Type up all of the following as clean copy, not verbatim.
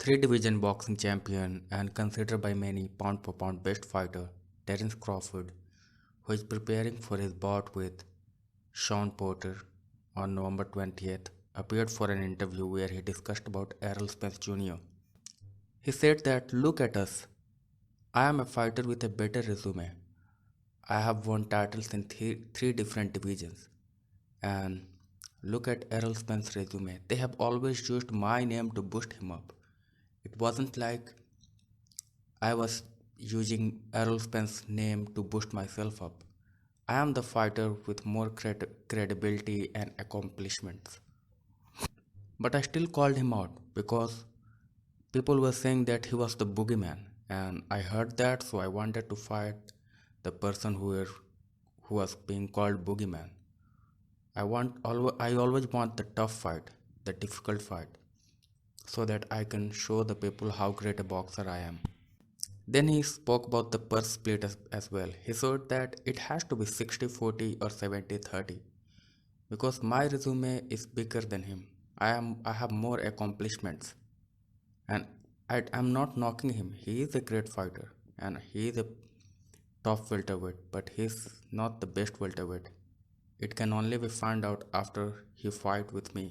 Three-division boxing champion and considered by many pound-for-pound best fighter, Terence Crawford, who is preparing for his bout with Sean Porter on November 20th, appeared for an interview where he discussed about Errol Spence Jr. He said that, "Look at us. I am a fighter with a better resume. I have won titles in three different divisions. And look at Errol Spence's resume. They have always used my name to boost him up. It wasn't like I was using Errol Spence's name to boost myself up. I am the fighter with more credibility and accomplishments." But I still called him out because people were saying that he was the boogeyman, and I heard that, so I wanted to fight the person who was being called boogeyman. I always want the tough fight, the difficult fight, so that I can show the people how great a boxer I am. Then he spoke about the purse split as well. He said that it has to be 60-40 or 70-30 because my resume is bigger than him. I have more accomplishments, and I'm not knocking him. He is a great fighter and he is a top welterweight, but he's not the best welterweight. It can only be found out after he fight with me.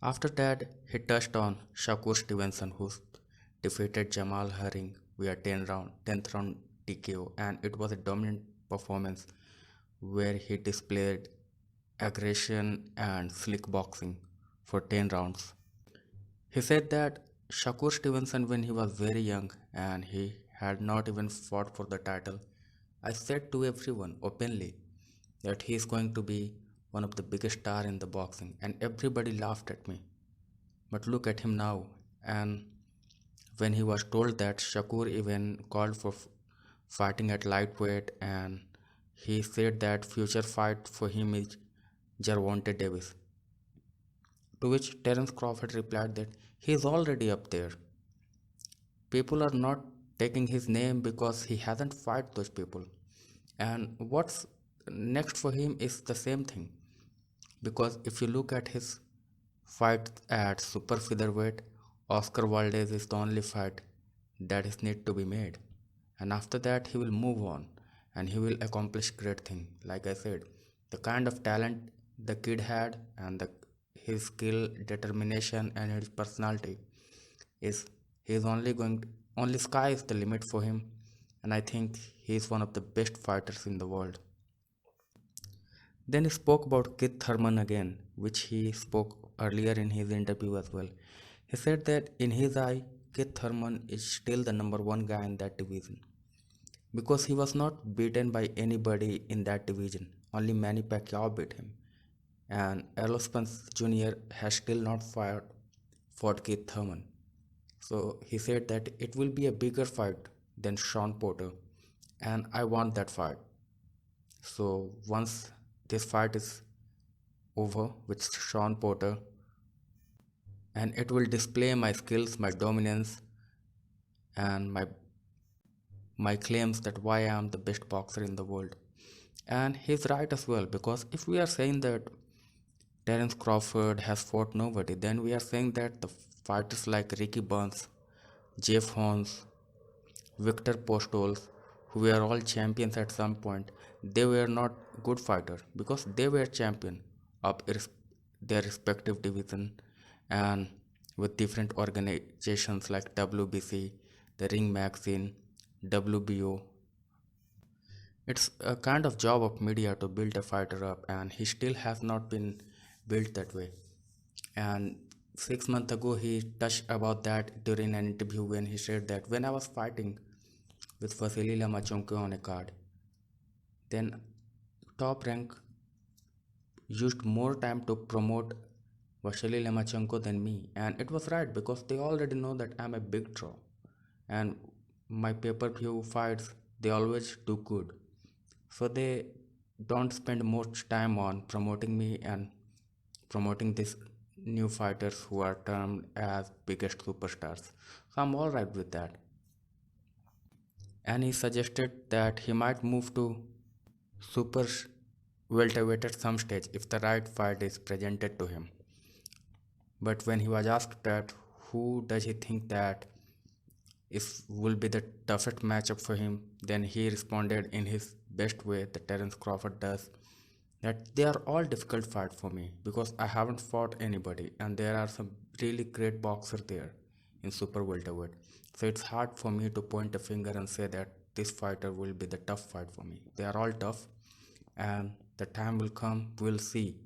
After that, he touched on Shakur Stevenson, who defeated Jamal Herring via 10th round TKO, and it was a dominant performance where he displayed aggression and slick boxing for 10 rounds. He said that Shakur Stevenson, when he was very young and he had not even fought for the title, I said to everyone openly that he is going to be one of the biggest star in the boxing, and everybody laughed at me. But look at him now. And when he was told that, Shakur even called for fighting at lightweight, and he said that future fight for him is Gervonta Davis. To which Terence Crawford replied that he is already up there. People are not taking his name because he hasn't fought those people. And what's next for him is the same thing. Because if you look at his fight at super featherweight, Oscar Valdez is the only fight that is need to be made. And after that he will move on and he will accomplish great thing. Like I said, the kind of talent the kid had and his skill, determination and his personality is he is only sky is the limit for him, and I think he is one of the best fighters in the world. Then he spoke about Keith Thurman again, which he spoke earlier in his interview as well. He said that in his eye, Keith Thurman is still the number one guy in that division because he was not beaten by anybody in that division. Only Manny Pacquiao beat him, and Errol Spence Jr. has still not fought Keith Thurman. So he said that it will be a bigger fight than Sean Porter, and I want that fight. So once this fight is over with Sean Porter, and it will display my skills, my dominance, and my claims that why I am the best boxer in the world. And he's right as well, because if we are saying that Terence Crawford has fought nobody, then we are saying that the fighters like Ricky Burns, Jeff Horns, Victor Postol, who were all champions at some point, they were not good fighters because they were champion of their respective division and with different organizations like WBC, the Ring Magazine, WBO. It's a kind of job of media to build a fighter up, and he still has not been built that way. And 6 months ago, he touched about that during an interview when he said that when I was fighting with Vasily Lomachenko on a card, then Top Rank used more time to promote Vasily Lomachenko than me, and it was right because they already know that I'm a big draw, and my pay-per-view fights they always do good, so they don't spend much time on promoting me and promoting these new fighters who are termed as biggest superstars. So I'm all right with that. And he suggested that he might move to super welterweight at some stage if the right fight is presented to him. But when he was asked that who does he think that if will be the toughest matchup for him. Then he responded in his best way, that Terence Crawford does, that they are all difficult fight for me because I haven't fought anybody and there are some really great boxers there in super welterweight. So it's hard for me to point a finger and say that this fighter will be the tough fight for me. They are all tough, and the time will come, we'll see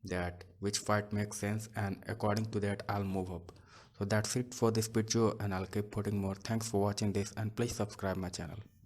that which fight makes sense, and according to that I'll move up. So that's it for this video, and I'll keep putting more. Thanks for watching this, and please subscribe my channel.